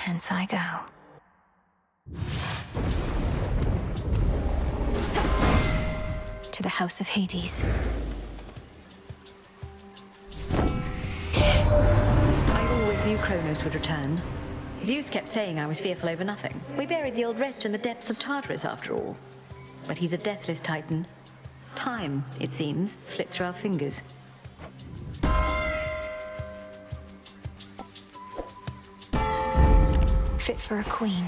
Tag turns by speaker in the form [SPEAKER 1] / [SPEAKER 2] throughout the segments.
[SPEAKER 1] Hence I go. To the House of Hades.
[SPEAKER 2] I always knew Chronos would return. Zeus kept saying I was fearful over nothing. We buried the old wretch in the depths of Tartarus, after all. But he's a deathless titan. Time, it seems, slipped through our fingers.
[SPEAKER 1] Fit for a queen.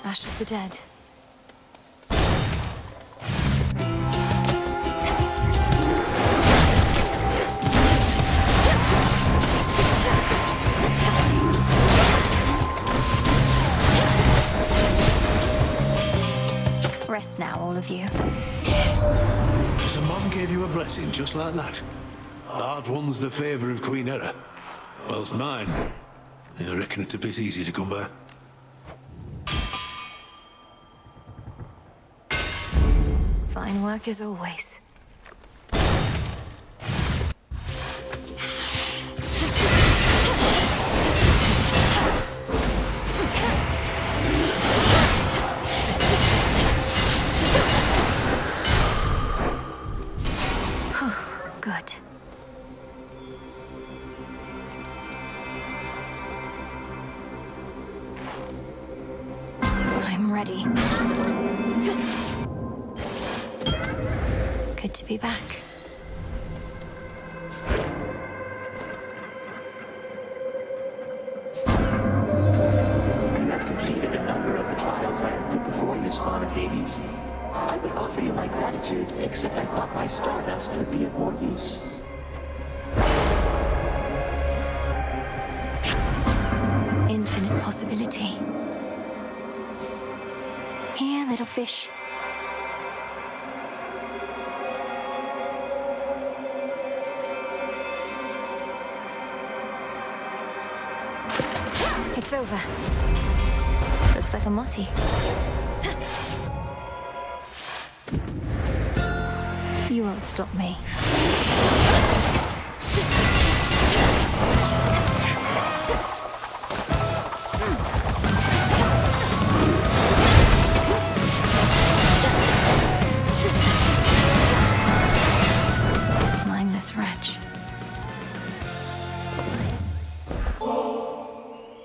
[SPEAKER 1] Ash of the dead. Rest now, all of you.
[SPEAKER 3] So Mum gave you a blessing just like that. Hard one's the favour of Queen Hera. Well, it's mine. I reckon it's a bit easy to come by.
[SPEAKER 1] Fine work as always. Good. I'm ready. Good to be back.
[SPEAKER 4] You have completed a number of the trials I have put before you, Spawn of Hades. I would offer you my gratitude, except I thought my stardust would be of more use.
[SPEAKER 1] Infinite possibility. Here, little fish. It's over. Looks like a motti. You won't stop me. Mindless wretch.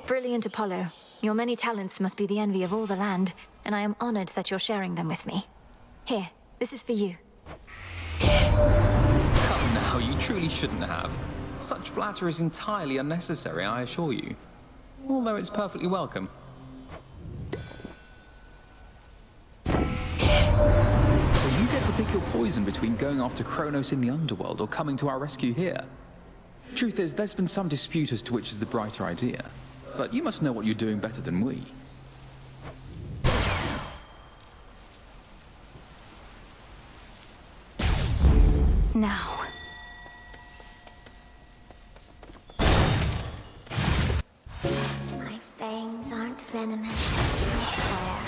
[SPEAKER 1] Brilliant Apollo. Your many talents must be the envy of all the land, and I am honored that you're sharing them with me. Here, this is for you.
[SPEAKER 5] Come now, you truly shouldn't have. Such flattery is entirely unnecessary, I assure you. Although it's perfectly welcome. So you get to pick your poison between going after Chronos in the Underworld or coming to our rescue here. Truth is, there's been some dispute as to which is the brighter idea. But you must know what you're doing better than we.
[SPEAKER 1] Now.
[SPEAKER 6] My fangs aren't venomous, I swear.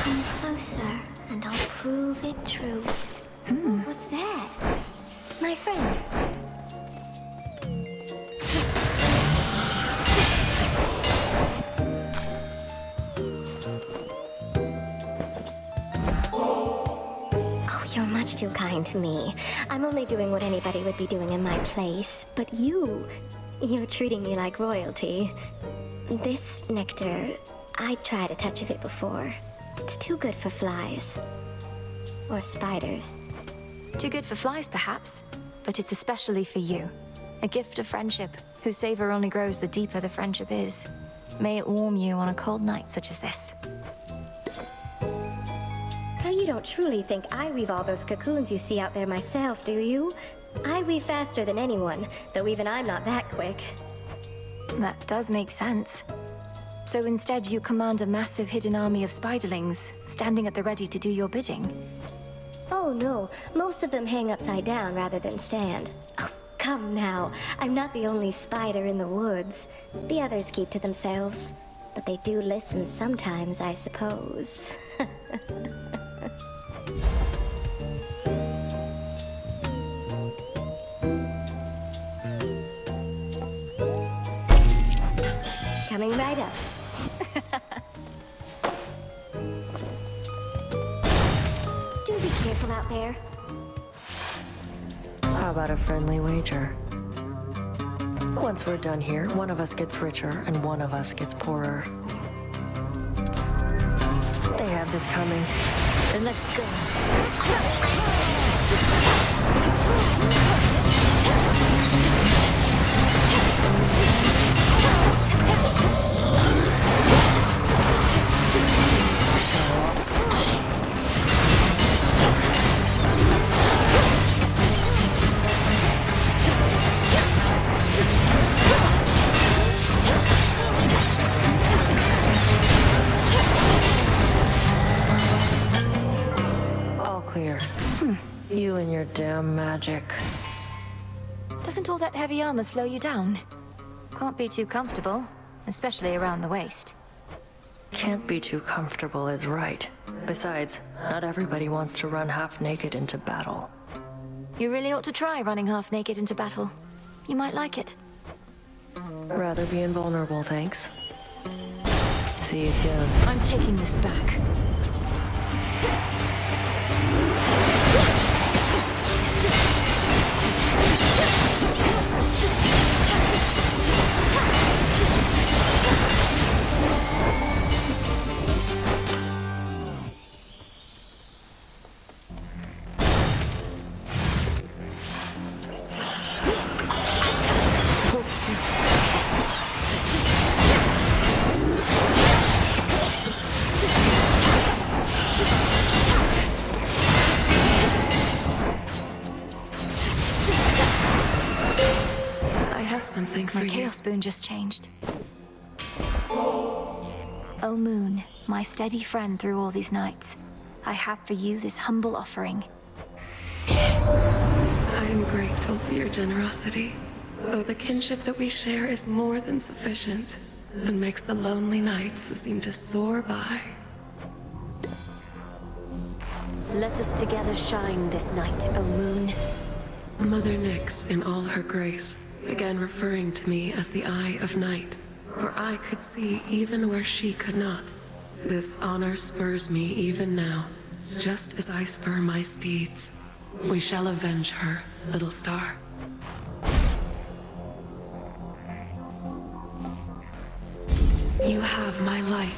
[SPEAKER 6] Come closer, and I'll prove it true. What's that? My friend. You're much too kind to me. I'm only doing what anybody would be doing in my place. But you're treating me like royalty. This nectar, I tried a touch of it before. It's too good for flies. Or spiders.
[SPEAKER 1] Too good for flies, perhaps. But it's especially for you. A gift of friendship, whose savor only grows the deeper the friendship is. May it warm you on a cold night such as this.
[SPEAKER 6] You don't truly think I weave all those cocoons you see out there myself, do you? I weave faster than anyone, though even I'm not that quick.
[SPEAKER 1] That does make sense. So instead you command a massive hidden army of spiderlings, standing at the ready to do your bidding.
[SPEAKER 6] Oh no, most of them hang upside down rather than stand. Oh, come now, I'm not the only spider in the woods. The others keep to themselves. But they do listen sometimes, I suppose. Coming right up. Do be careful out there.
[SPEAKER 7] How about a friendly wager? Once we're done here, one of us gets richer and one of us gets poorer. They have this coming.
[SPEAKER 1] Then let's go.
[SPEAKER 7] All clear. You and your damn magic.
[SPEAKER 1] Doesn't all that heavy armor slow you down? Can't be too comfortable, especially around the waist.
[SPEAKER 7] Can't be too comfortable is right. Besides, not everybody wants to run half naked into battle.
[SPEAKER 1] You really ought to try running half naked into battle. You might like it.
[SPEAKER 7] Rather be invulnerable, thanks. See you soon.
[SPEAKER 1] I'm taking this back.
[SPEAKER 8] Something for
[SPEAKER 1] My
[SPEAKER 8] you.
[SPEAKER 1] Chaos Boon just changed. O Moon, my steady friend through all these nights, I have for you this humble offering.
[SPEAKER 8] I am grateful for your generosity, though the kinship that we share is more than sufficient and makes the lonely nights seem to soar by.
[SPEAKER 1] Let us together shine this night, O Moon.
[SPEAKER 8] Mother Nyx, in all her grace, began referring to me as the Eye of Night, for I could see even where she could not. This honor spurs me even now, just as I spur my steeds. We shall avenge her, little star. You have my light.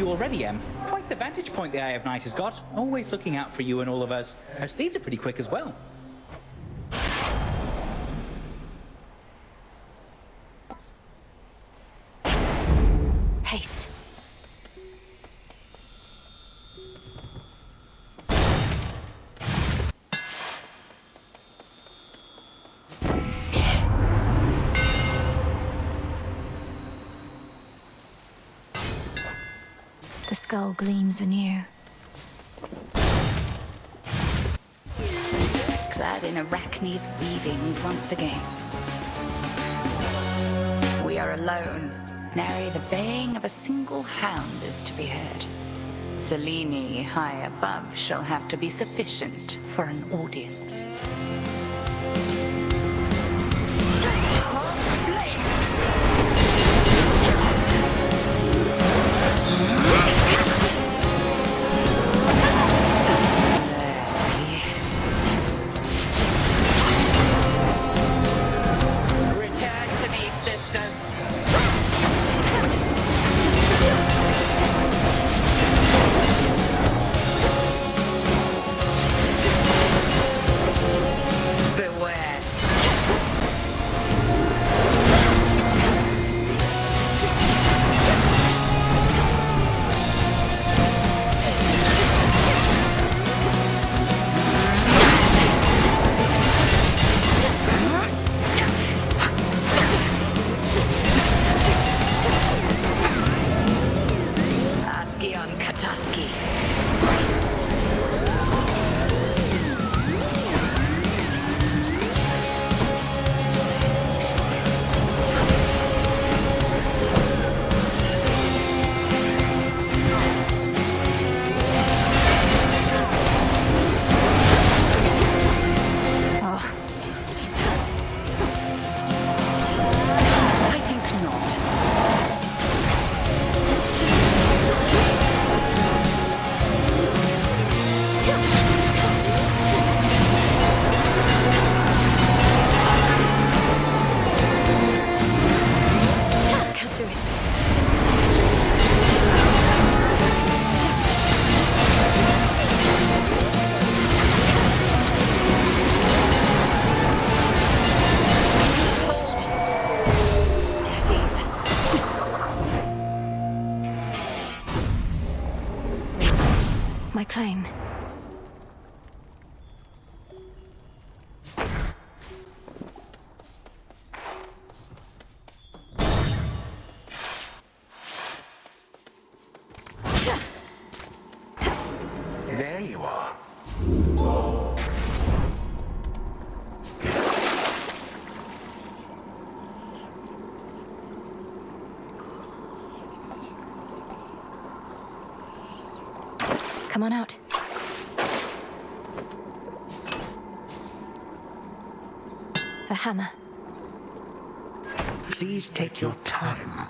[SPEAKER 9] Already, Em. Quite the vantage point the Eye of Night has got. Always looking out for you and all of us. Her steeds are pretty quick as well.
[SPEAKER 1] Haste. The skull gleams anew.
[SPEAKER 10] Clad in Arachne's weavings once again. We are alone. Nary the baying of a single hound is to be heard. Selene, high above, shall have to be sufficient for an audience.
[SPEAKER 1] My claim.
[SPEAKER 11] There you are.
[SPEAKER 1] Come on out. The hammer.
[SPEAKER 11] Please take your time.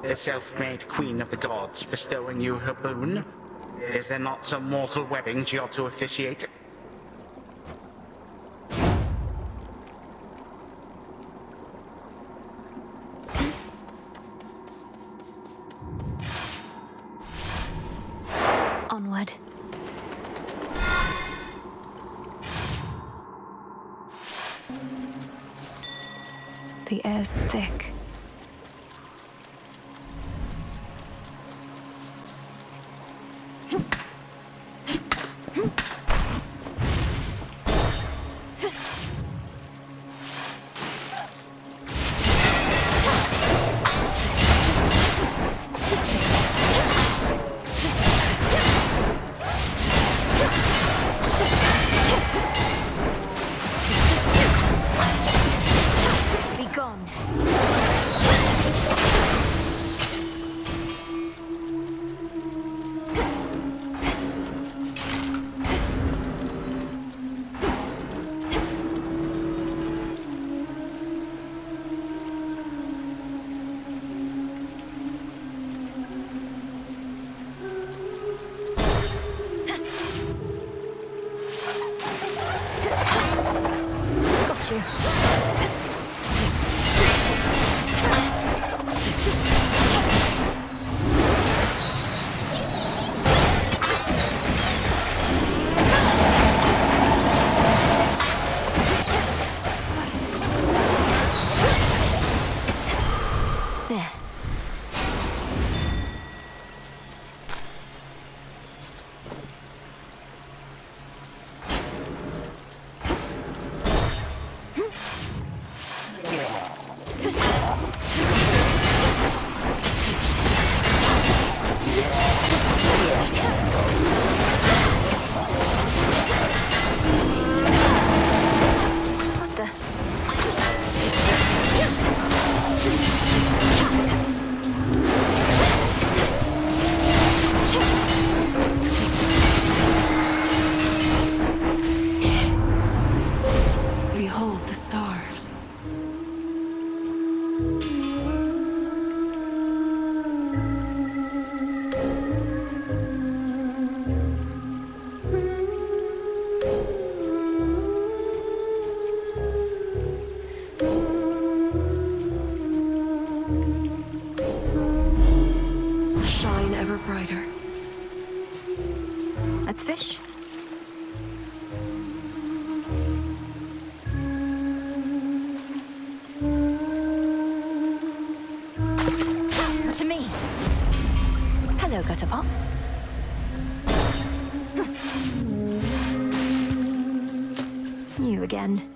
[SPEAKER 11] The self-made queen of the gods bestowing you her boon? Is there not some mortal wedding she ought to officiate?
[SPEAKER 1] Onward. The air's thick.
[SPEAKER 8] brighter.
[SPEAKER 1] Let's fish. To me. Hello, Gutterpop. You again.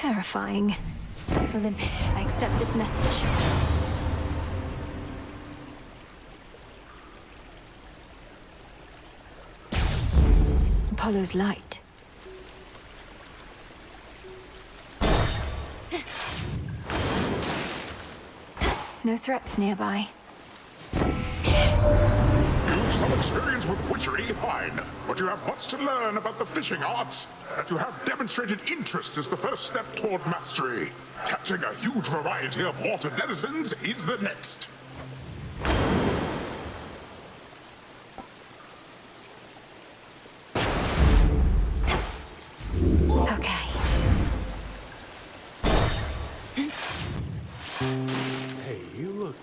[SPEAKER 1] Terrifying. Olympus, I accept this message. Apollo's light. No threats nearby.
[SPEAKER 12] You've some experience with witchery, fine. But you have much to learn about the fishing arts. And you have demonstrated interest is the first step toward mastery. Catching a huge variety of water denizens is the next.
[SPEAKER 1] Okay.
[SPEAKER 13] Hey, you look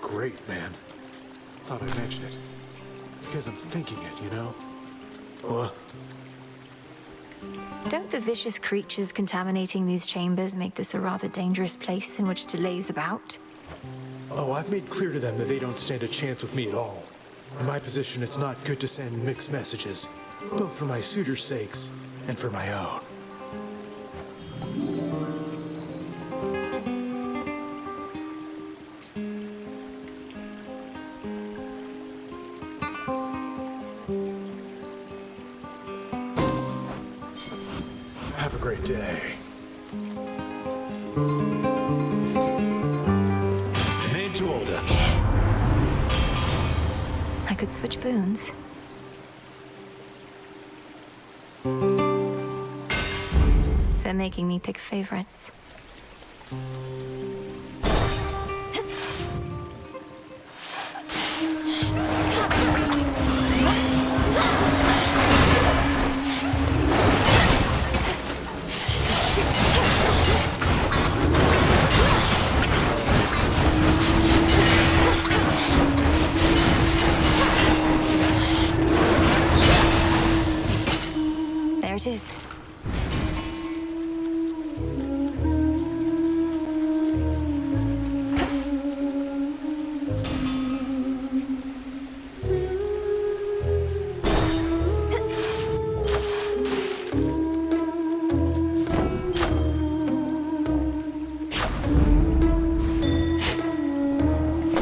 [SPEAKER 13] great, man. Thought I'd mention it. Because I'm thinking it, you know? What?
[SPEAKER 1] Don't the vicious creatures contaminating these chambers make this a rather dangerous place in which to laze about?
[SPEAKER 13] Oh, I've made clear to them that they don't stand a chance with me at all. In my position, it's not good to send mixed messages. Both for my suitors' sakes and for my own. Have a great day.
[SPEAKER 3] Made to order.
[SPEAKER 1] I could switch boons. They're making me pick favorites. There it is.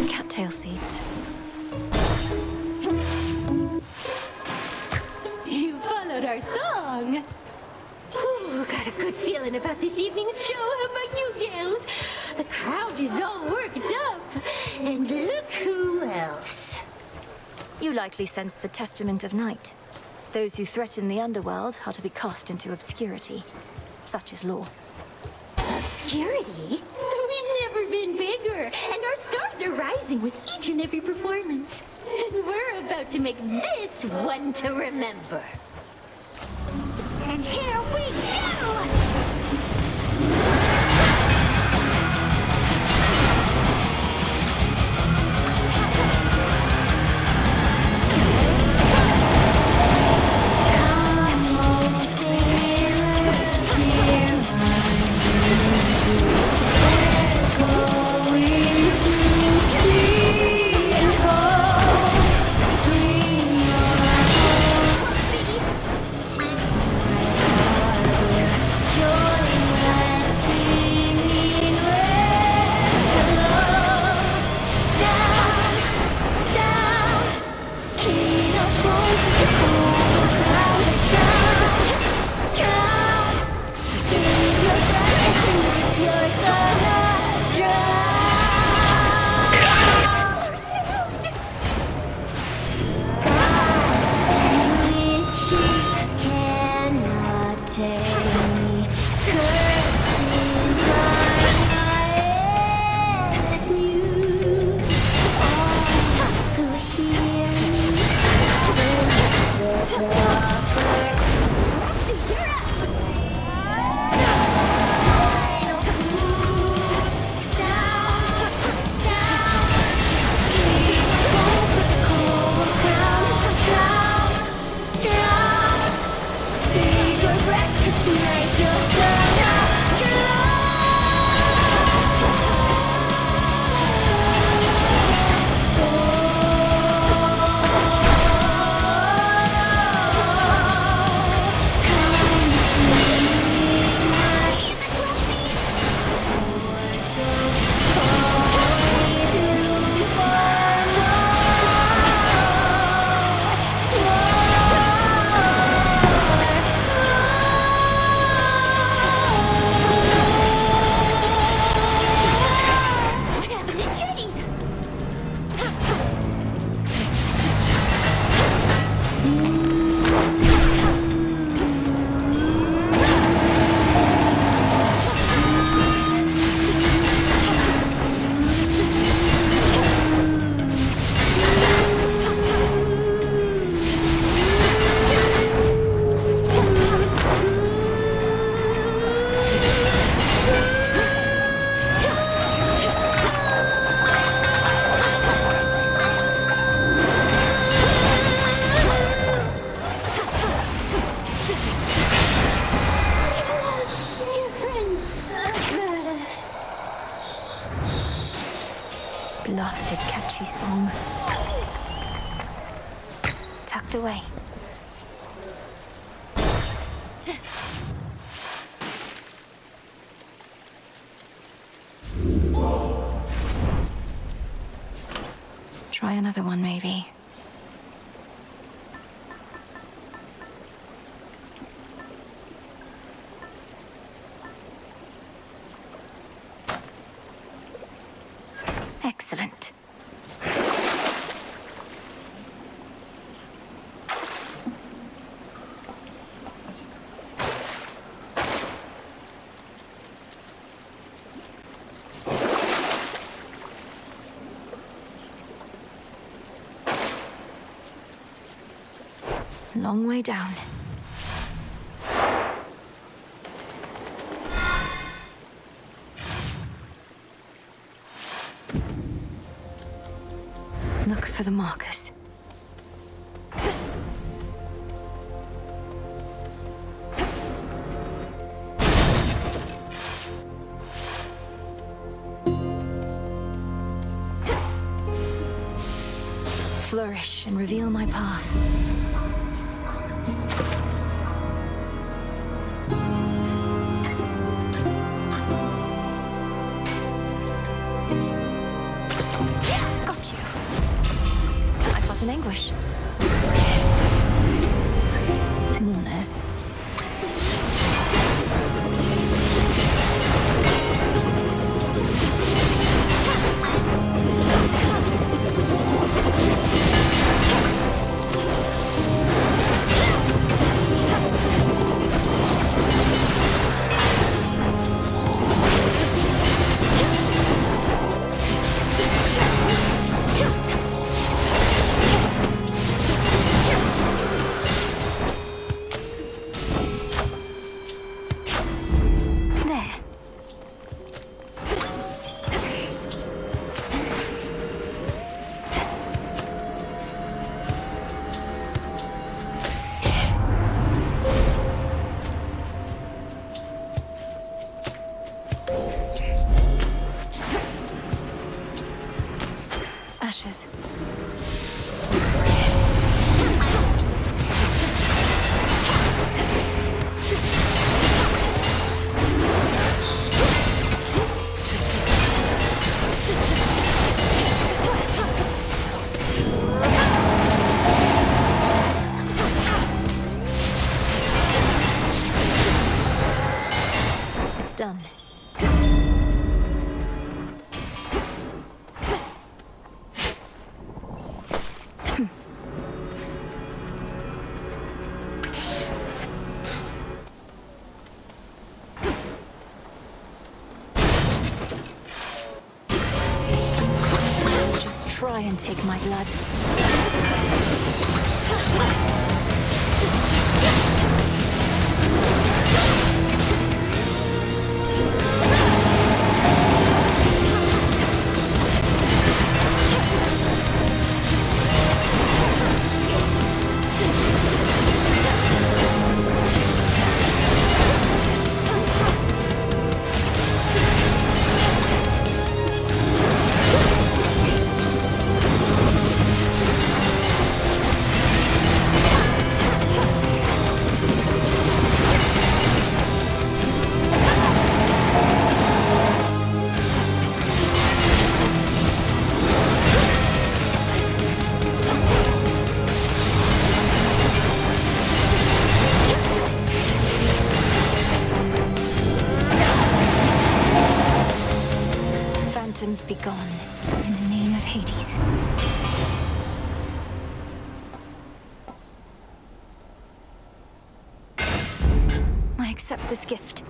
[SPEAKER 1] Cattail seeds.
[SPEAKER 14] You followed our song. Ooh, got a good feeling about this evening's show. How about you, gals? The crowd is all worked up. And look who else.
[SPEAKER 1] You likely sense the testament of night. Those who threaten the underworld are to be cast into obscurity. Such is law.
[SPEAKER 14] Obscurity? We've never been bigger, and our stars are rising with each and every performance. And we're about to make this one to remember. And here we go!
[SPEAKER 1] Banshee song. Tucked away. Try another one, maybe. Excellent. Long way down. Look for the markers. Flourish and reveal my path. In anguish. Mourners. Ashes. It's done. Try and take my blood. Be gone in the name of Hades. I accept this gift.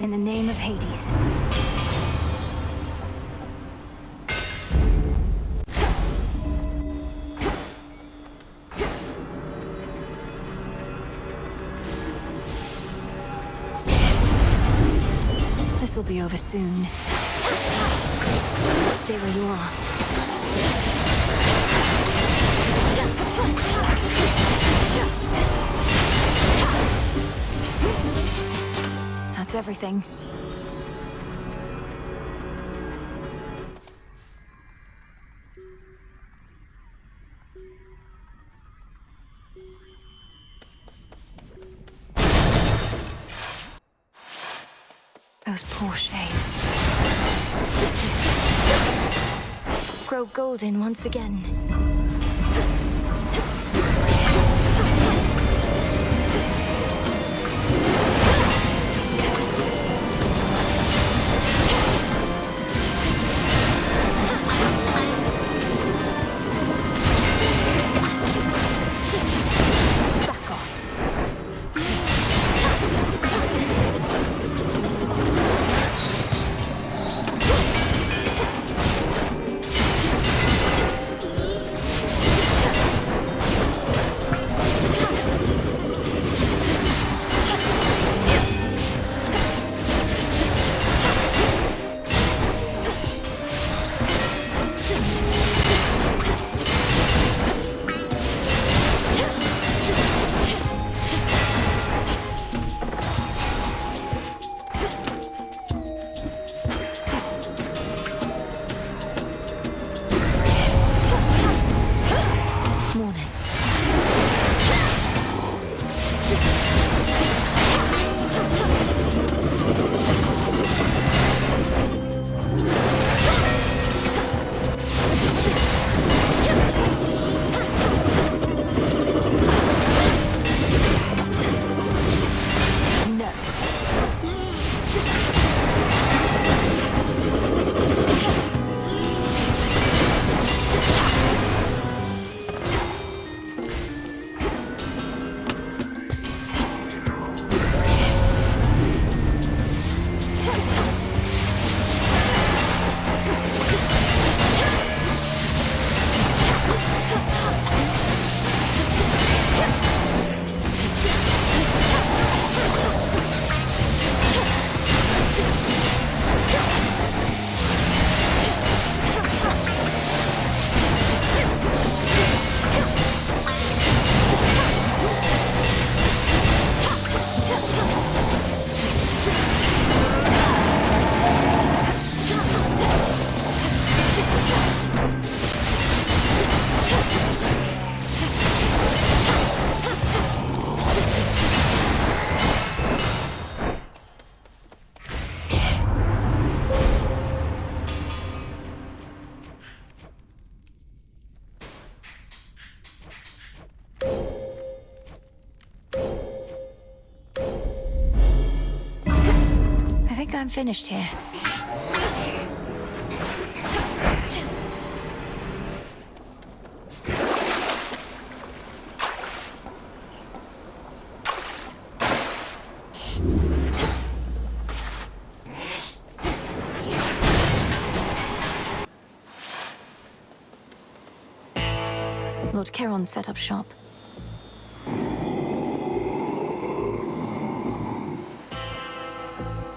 [SPEAKER 1] In the name of Hades. This'll be over soon. Stay where you are. That's everything. Those poor shades. Grow golden once again. I'm finished here. Lord Charon set up shop.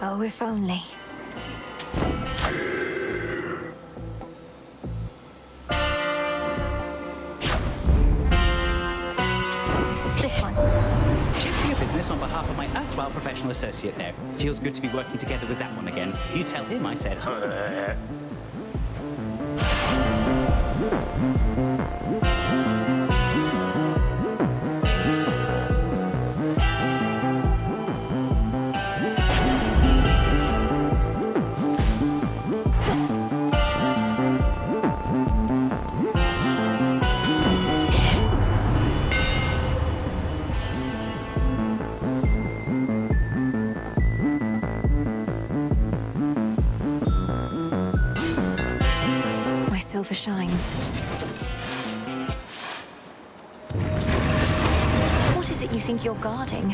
[SPEAKER 1] Oh, if only. This one.
[SPEAKER 9] Cheers for your business on behalf of my erstwhile professional associate there. Feels good to be working together with that one again. You tell him I said,
[SPEAKER 1] silver shines. What is it you think you're guarding,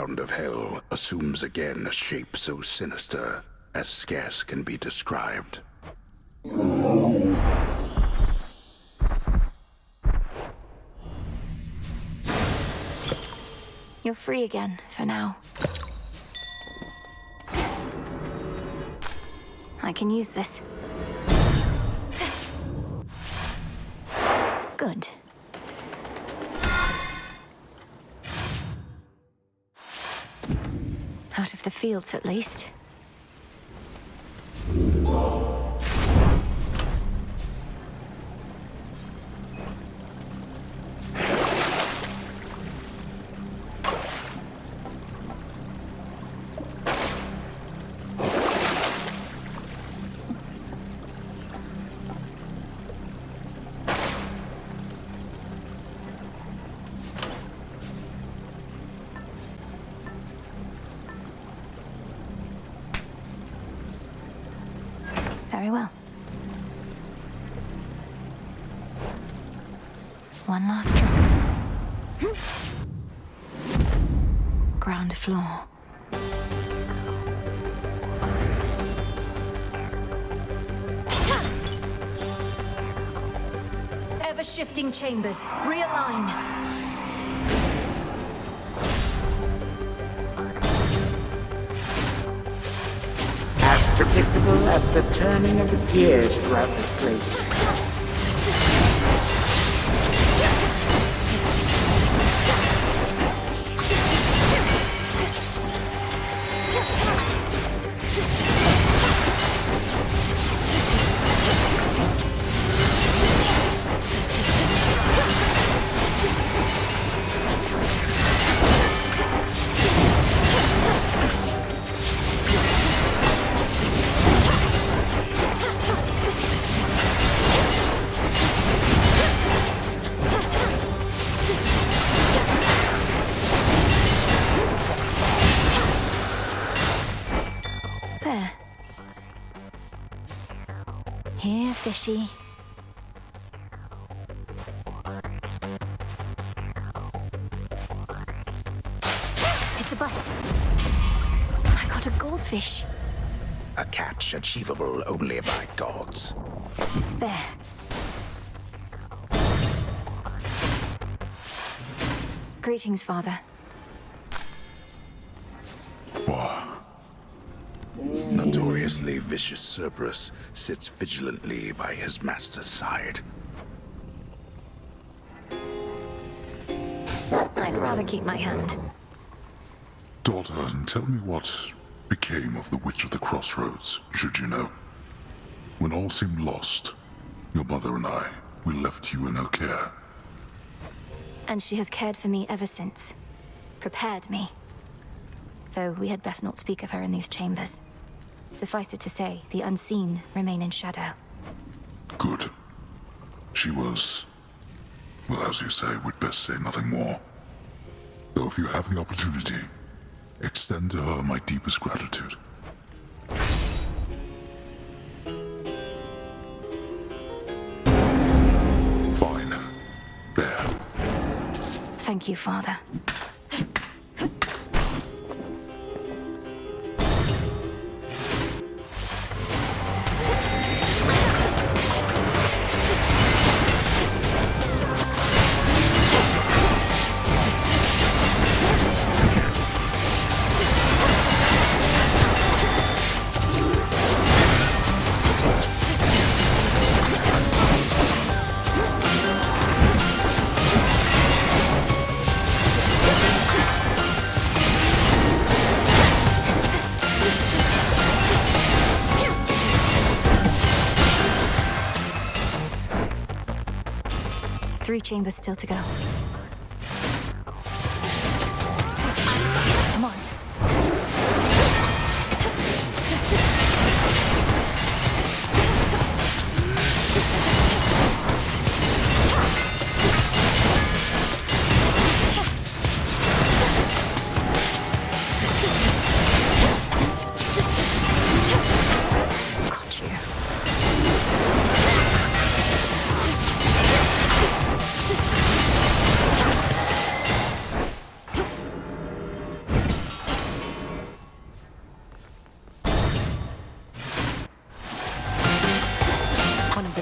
[SPEAKER 15] hound of hell assumes again a shape so sinister as scarce can be described.
[SPEAKER 1] You're free again, for now. I can use this. Good. Out of the fields, at least. Very well. One last drop. Ground floor. Ever-shifting chambers. Realign.
[SPEAKER 11] As predictable as the turning of the gears throughout this place.
[SPEAKER 1] Here, fishy. It's a bite. I got a goldfish.
[SPEAKER 15] A catch achievable only by gods.
[SPEAKER 1] There. Greetings, Father.
[SPEAKER 15] Notoriously vicious Cerberus sits vigilantly by his master's side.
[SPEAKER 1] I'd rather keep my hand.
[SPEAKER 12] Daughter, tell me what became of the Witch of the Crossroads, should you know. When all seemed lost, your mother and I, we left you in her care.
[SPEAKER 1] And she has cared for me ever since. Prepared me. Though we had best not speak of her in these chambers. Suffice it to say, the unseen remain in shadow.
[SPEAKER 12] Good. She was... well, as you say, we'd best say nothing more. Though if you have the opportunity, extend to her my deepest gratitude. Fine. There.
[SPEAKER 1] Thank you, Father. Three chambers still to go. Come on. Got you.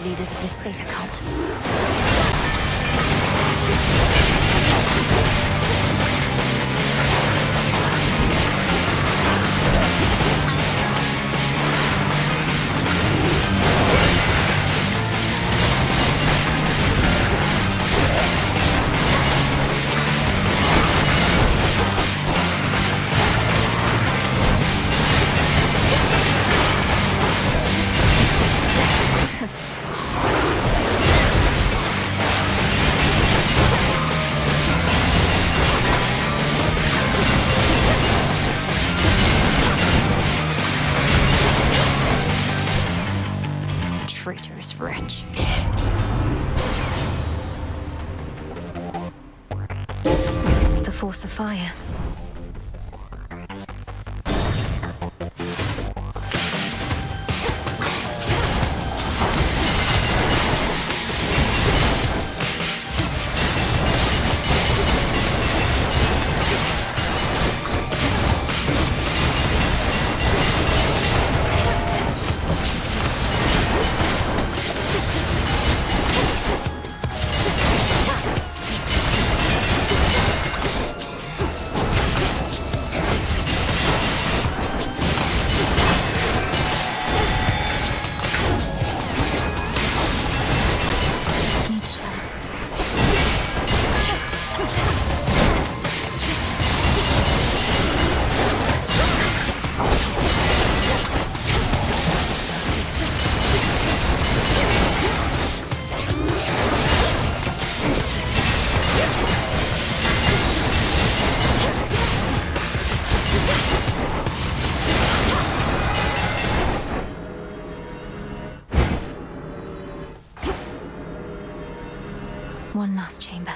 [SPEAKER 1] leaders of this satyr cult. Traitorous wretch. The force of fire. One last chamber.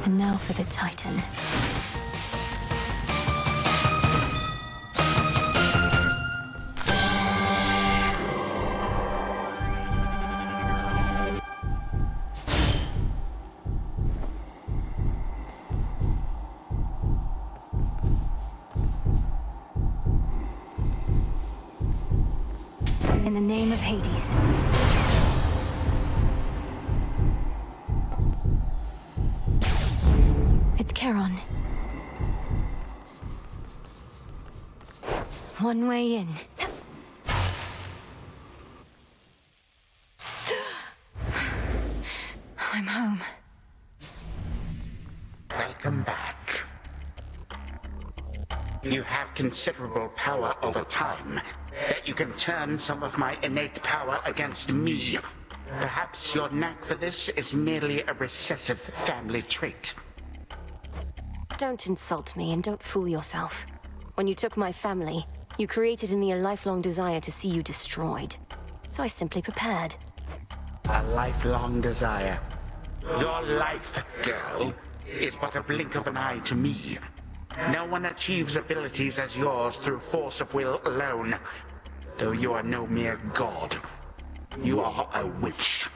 [SPEAKER 1] And now for the Titan. In the name of Hades. It's Charon. One way in. I'm home.
[SPEAKER 11] Welcome back. You have considerable power over time. That you can turn some of my innate power against me. Perhaps your knack for this is merely a recessive family trait.
[SPEAKER 1] Don't insult me and don't fool yourself. When you took my family, you created in me a lifelong desire to see you destroyed. So I simply prepared.
[SPEAKER 11] A lifelong desire. Your life, girl, is but a blink of an eye to me. No one achieves abilities as yours through force of will alone. Though you are no mere god. You are a witch.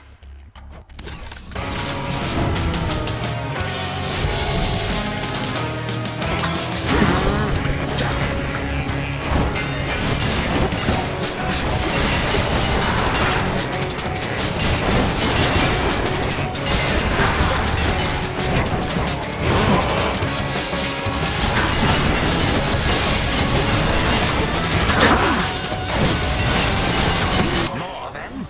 [SPEAKER 11] More then?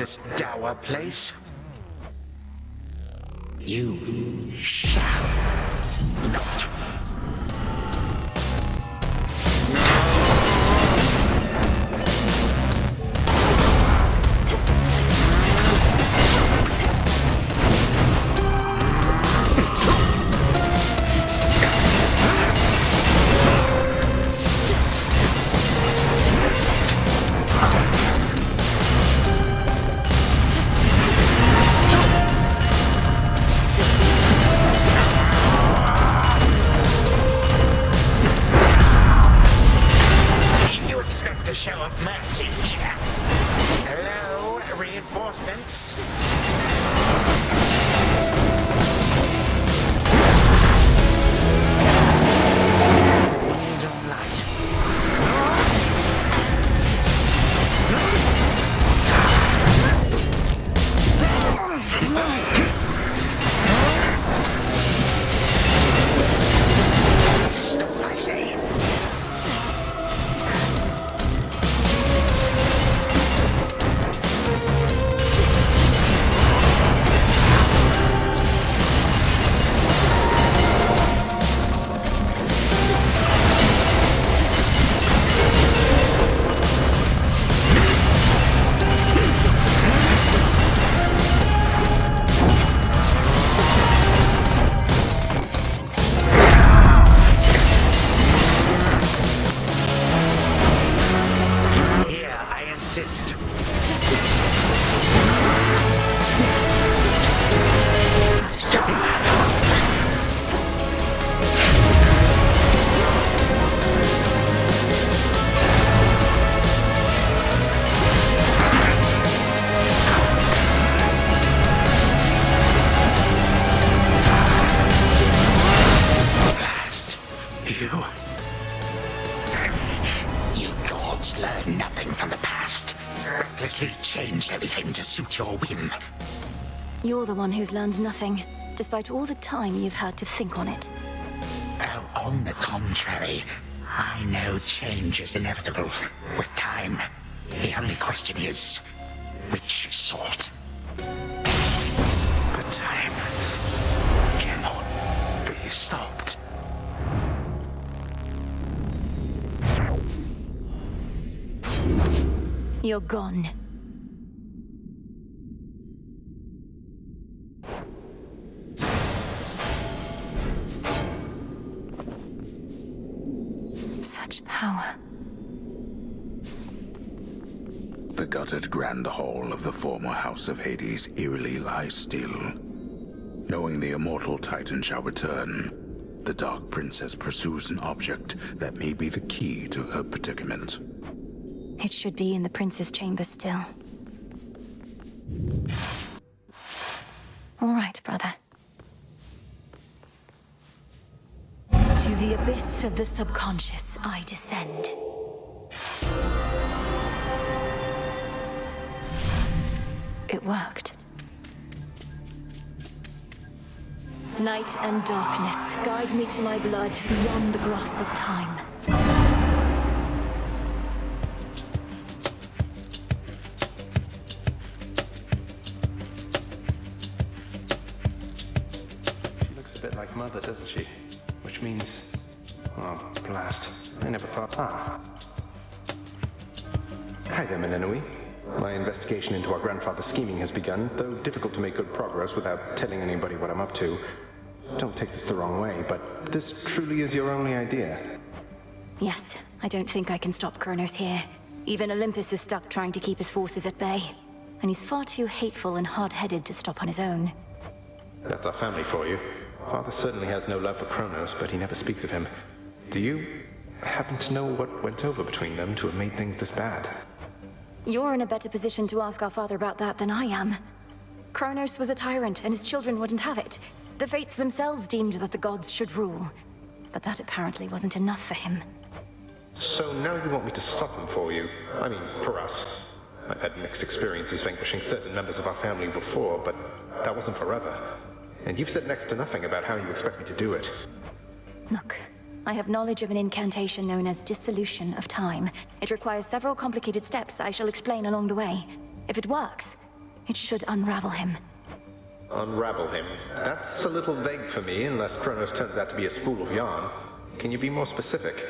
[SPEAKER 11] this dour place. You shall not.
[SPEAKER 1] You're the one who's learned nothing, despite all the time you've had to think on it.
[SPEAKER 11] Oh, on the contrary, I know change is inevitable with time. The only question is, which sort? But time cannot be stopped.
[SPEAKER 1] You're gone. Such power.
[SPEAKER 15] The gutted grand hall of the former House of Hades eerily lies still. Knowing the immortal Titan shall return, the Dark Princess pursues an object that may be the key to her predicament.
[SPEAKER 1] It should be in the Prince's chamber still. All right, brother. To the abyss of the subconscious I descend. It worked. Night and darkness, guide me to my blood beyond the grasp of time.
[SPEAKER 16] She looks a bit like Mother, doesn't she? Which means... oh, blast. I never thought... Hi there, Melinoe. My investigation into our grandfather's scheming has begun, though difficult to make good progress without telling anybody what I'm up to. Don't take this the wrong way, but this truly is your only idea.
[SPEAKER 1] Yes, I don't think I can stop Chronos here. Even Olympus is stuck trying to keep his forces at bay. And he's far too hateful and hard-headed to stop on his own.
[SPEAKER 16] That's our family for you. Father certainly has no love for Chronos, but he never speaks of him. Do you happen to know what went over between them to have made things this bad?
[SPEAKER 1] You're in a better position to ask our father about that than I am. Chronos was a tyrant, and his children wouldn't have it. The Fates themselves deemed that the gods should rule. But that apparently wasn't enough for him.
[SPEAKER 16] So now you want me to stop him for you? I mean, for us. I've had mixed experiences vanquishing certain members of our family before, but that wasn't forever. And you've said next to nothing about how you expect me to do it.
[SPEAKER 1] Look, I have knowledge of an incantation known as dissolution of time. It requires several complicated steps I shall explain along the way. If it works, It should unravel him.
[SPEAKER 16] Unravel him? That's a little vague for me, unless Chronos turns out to be a spool of yarn. Can you be more specific?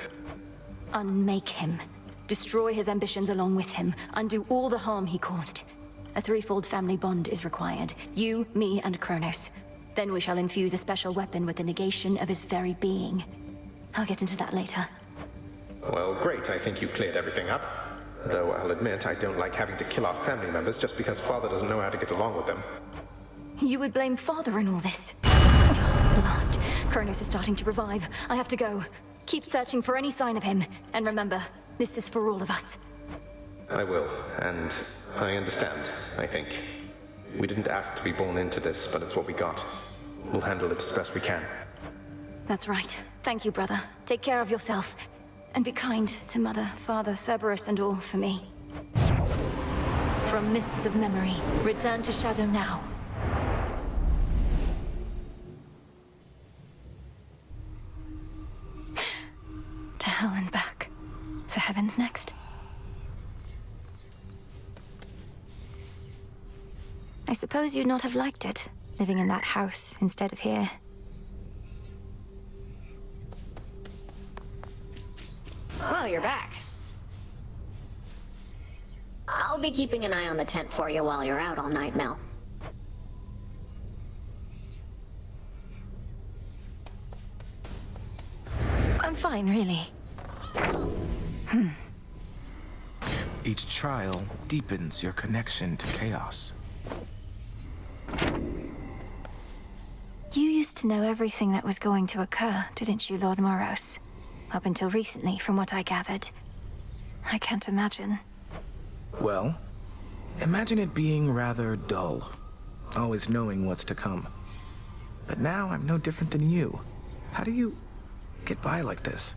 [SPEAKER 1] Unmake him. Destroy his ambitions along with him. Undo all the harm he caused. A threefold family bond is required. You, me, and Chronos. Then we shall infuse a special weapon with the negation of his very being. I'll get into that later.
[SPEAKER 16] Well, great. I think you cleared everything up. Though I'll admit, I don't like having to kill our family members just because Father doesn't know how to get along with them.
[SPEAKER 1] You would blame Father in all this? Blast. Chronos is starting to revive. I have to go. Keep searching for any sign of him. And remember, this is for all of us.
[SPEAKER 16] I will, and I understand, I think. We didn't ask to be born into this, but it's what we got. We'll handle it as best we can.
[SPEAKER 1] That's right. Thank you, brother. Take care of yourself. And be kind to Mother, Father, Cerberus, and all for me. From mists of memory, return to Shadow now. To hell and back. The heavens next. I suppose you'd not have liked it, living in that house instead of here.
[SPEAKER 17] Well, you're back. I'll be keeping an eye on the tent for you while you're out all night, Mel.
[SPEAKER 1] I'm fine, really.
[SPEAKER 18] Each trial deepens your connection to chaos.
[SPEAKER 1] You used to know everything that was going to occur, didn't you, Lord Moros? Up until recently, from what I gathered. I can't imagine.
[SPEAKER 18] Well, imagine it being rather dull, always knowing what's to come. But now I'm no different than you. How do you get by like this?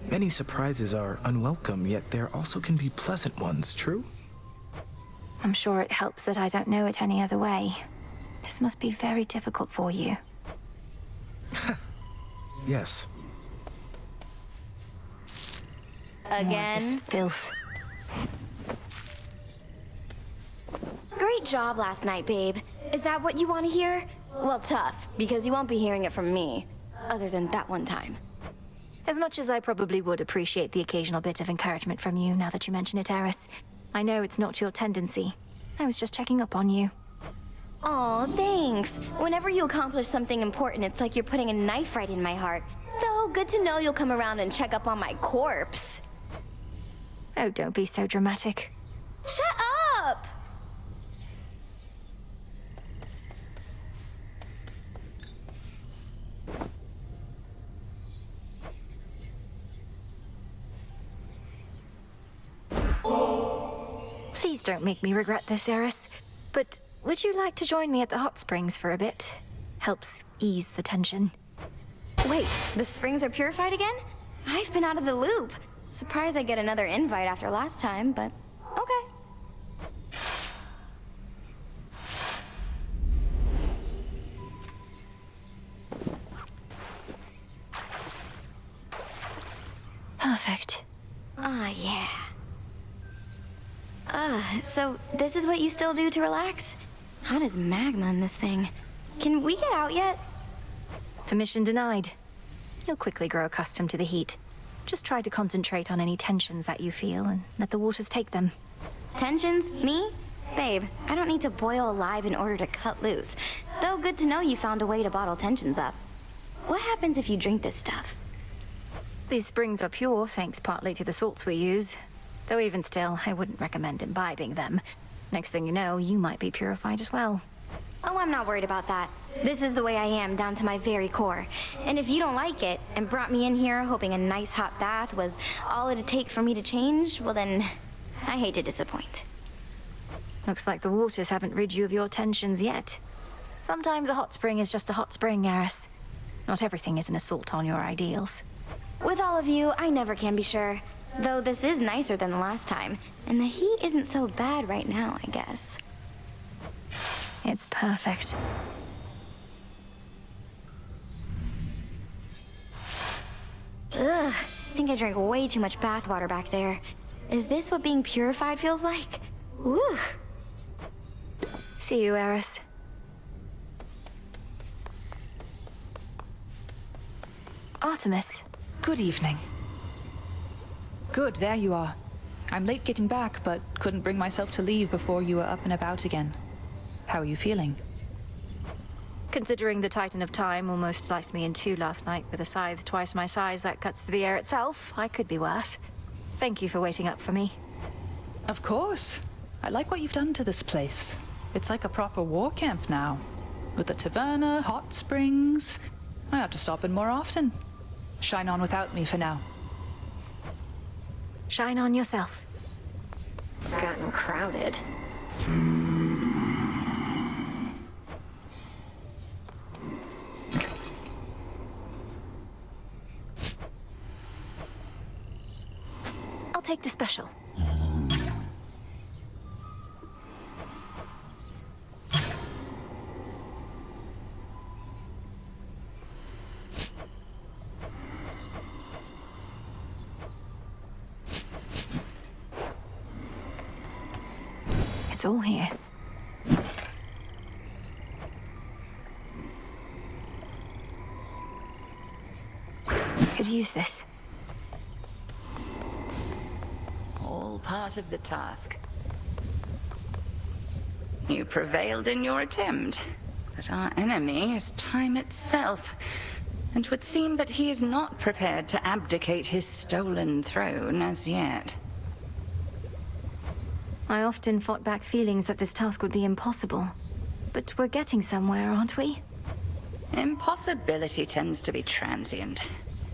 [SPEAKER 18] Many surprises are unwelcome, yet there also can be pleasant ones, true?
[SPEAKER 1] I'm sure it helps that I don't know it any other way. This must be very difficult for you.
[SPEAKER 18] Yes.
[SPEAKER 1] Again? This filth.
[SPEAKER 19] Great job last night, babe. Is that what you want to hear? Well, tough, because you won't be hearing it from me. Other than that one time.
[SPEAKER 1] As much as I probably would appreciate the occasional bit of encouragement from you, now that you mention it, Eris. I know it's not your tendency. I was just checking up on you.
[SPEAKER 19] Aw, thanks. Whenever you accomplish something important, it's like you're putting a knife right in my heart. Though, good to know you'll come around and check up on my corpse.
[SPEAKER 1] Oh, don't be so dramatic.
[SPEAKER 19] Shut up!
[SPEAKER 1] Please don't make me regret this, Eris. But would you like to join me at the hot springs for a bit? Helps ease the tension.
[SPEAKER 19] Wait, the springs are purified again? I've been out of the loop. Surprised I get another invite after last time, but okay.
[SPEAKER 1] Perfect.
[SPEAKER 19] Ah, yeah. So this is what you still do to relax? Hot as magma in this thing. Can we get out yet?
[SPEAKER 1] Permission denied. You'll quickly grow accustomed to the heat. Just try to concentrate on any tensions that you feel and let the waters take them.
[SPEAKER 19] Tensions? Me? Babe, I don't need to boil alive in order to cut loose. Though good to know you found a way to bottle tensions up. What happens if you drink this stuff?
[SPEAKER 1] These springs are pure, thanks partly to the salts we use. Though even still, I wouldn't recommend imbibing them. Next thing you know, you might be purified as well.
[SPEAKER 19] Oh, I'm not worried about that. This is the way I am, down to my very core. And if you don't like it, and brought me in here hoping a nice hot bath was all it'd take for me to change, well then, I hate to disappoint.
[SPEAKER 1] Looks like the waters haven't rid you of your tensions yet. Sometimes a hot spring is just a hot spring, Eris. Not everything is an assault on your ideals.
[SPEAKER 19] With all of you, I never can be sure. Though this is nicer than the last time, and the heat isn't so bad right now, I guess.
[SPEAKER 1] It's perfect.
[SPEAKER 19] Ugh, I think I drank way too much bathwater back there. Is this what being purified feels like? Ooh.
[SPEAKER 1] See you, Eris. Artemis.
[SPEAKER 20] Good evening. Good, there you are. I'm late getting back, but couldn't bring myself to leave before you were up and about again. How are you feeling?
[SPEAKER 1] Considering the Titan of Time almost sliced me in two last night with a scythe twice my size that cuts through the air itself, I could be worse. Thank you for waiting up for me.
[SPEAKER 20] Of course. I like what you've done to this place. It's like a proper war camp now. With a taverna, hot springs. I ought to stop in more often. Shine on without me for now.
[SPEAKER 1] Shine on yourself.
[SPEAKER 17] Gotten crowded.
[SPEAKER 1] I'll take the special. It's all here. Could use this.
[SPEAKER 10] All part of the task. You prevailed in your attempt, but our enemy is time itself, and would seem that he is not prepared to abdicate his stolen throne as yet.
[SPEAKER 1] I often fought back feelings that this task would be impossible. But we're getting somewhere, aren't we?
[SPEAKER 10] Impossibility tends to be transient.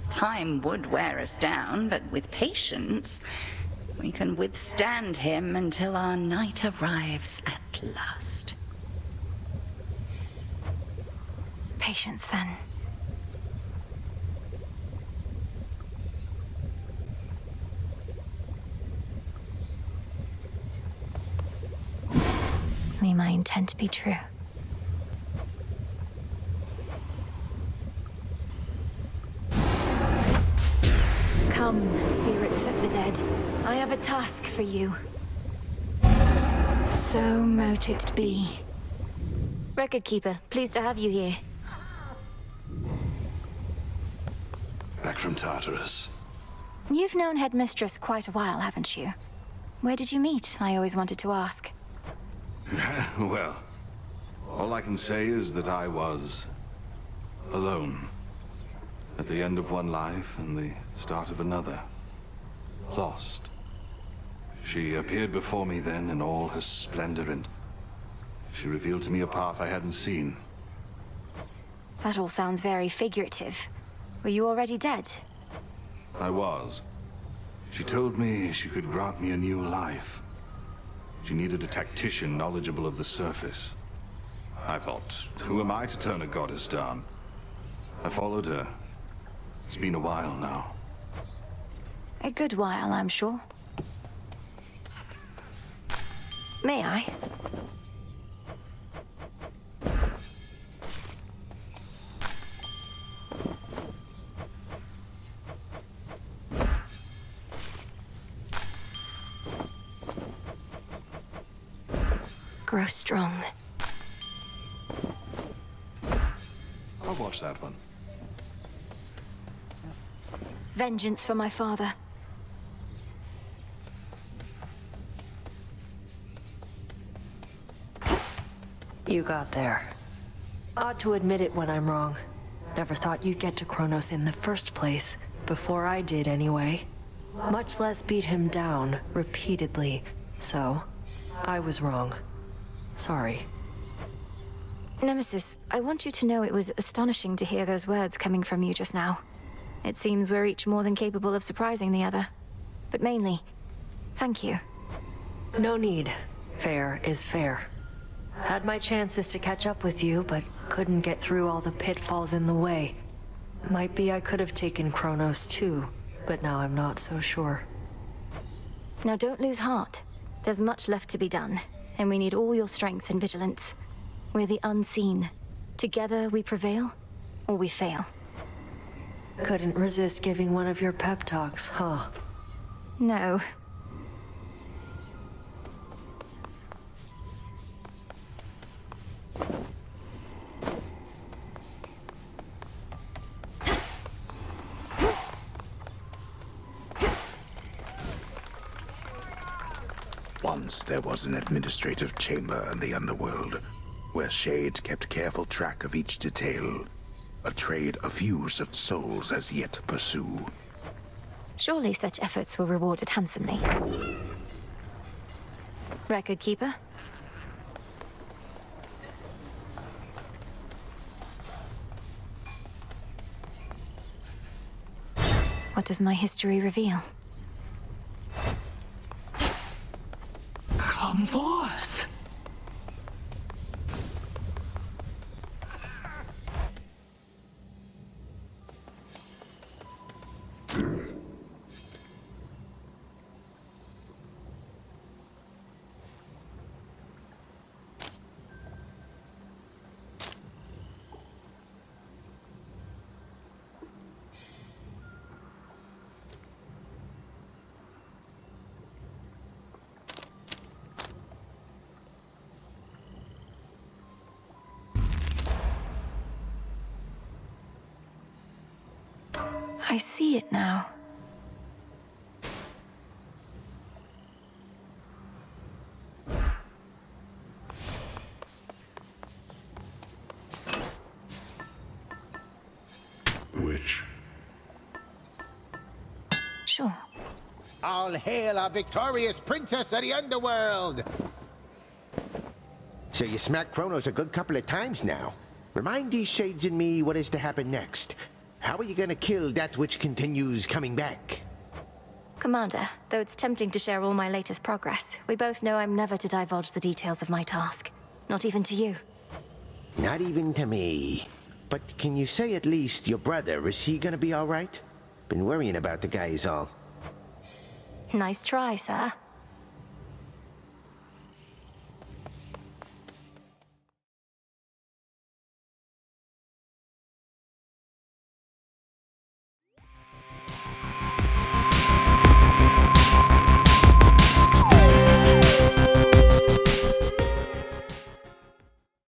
[SPEAKER 10] Time would wear us down, but with patience, we can withstand him until our night arrives at last.
[SPEAKER 1] Patience, then. May my intent be true. Come, spirits of the dead. I have a task for you. So mote it be. Record Keeper, pleased to have you here.
[SPEAKER 3] Back from Tartarus.
[SPEAKER 1] You've known Headmistress quite a while, haven't you? Where did you meet? I always wanted to ask.
[SPEAKER 3] Well, all I can say is that I was alone. At the end of one life and the start of another. Lost. She appeared before me then in all her splendor, and she revealed to me a path I hadn't seen.
[SPEAKER 1] That all sounds very figurative. Were you already dead?
[SPEAKER 3] I was. She told me she could grant me a new life. She needed a tactician knowledgeable of the surface. I thought, who am I to turn a goddess down? I followed her. It's been a while now.
[SPEAKER 1] A good while, I'm sure. May I? Grow strong.
[SPEAKER 3] I'll watch that one.
[SPEAKER 1] Vengeance for my father.
[SPEAKER 7] You got there. Ought to admit it when I'm wrong. Never thought you'd get to Chronos in the first place. Before I did, anyway. Much less beat him down repeatedly. So, I was wrong. Sorry.
[SPEAKER 1] Nemesis, I want you to know it was astonishing to hear those words coming from you just now. It seems we're each more than capable of surprising the other. But mainly, thank you.
[SPEAKER 7] No need. Fair is fair. Had my chances to catch up with you, but couldn't get through all the pitfalls in the way. Might be I could have taken Chronos too, but now I'm not so sure.
[SPEAKER 1] Now don't lose heart. There's much left to be done, and we need all your strength and vigilance. We're the unseen. Together we prevail, or we fail.
[SPEAKER 7] Couldn't resist giving one of your pep talks, huh?
[SPEAKER 15] Once there was an administrative chamber in the Underworld, where Shades kept careful track of each detail. A trade a few such souls as yet pursue.
[SPEAKER 1] Surely such efforts were rewarded handsomely. Record keeper? What does my history reveal?
[SPEAKER 21] Come forth!
[SPEAKER 1] I see it now.
[SPEAKER 12] Which?
[SPEAKER 1] Sure.
[SPEAKER 22] All hail our victorious princess of the Underworld! So you smacked Chronos a good couple of times now. Remind these shades and me what is to happen next. How are you gonna kill that which continues coming back?
[SPEAKER 1] Commander, though it's tempting to share all my latest progress, we both know I'm never to divulge the details of my task. Not even to you.
[SPEAKER 22] Not even to me. But can you say at least your brother, is he gonna be alright? Been worrying about the guy is all.
[SPEAKER 1] Nice try, sir.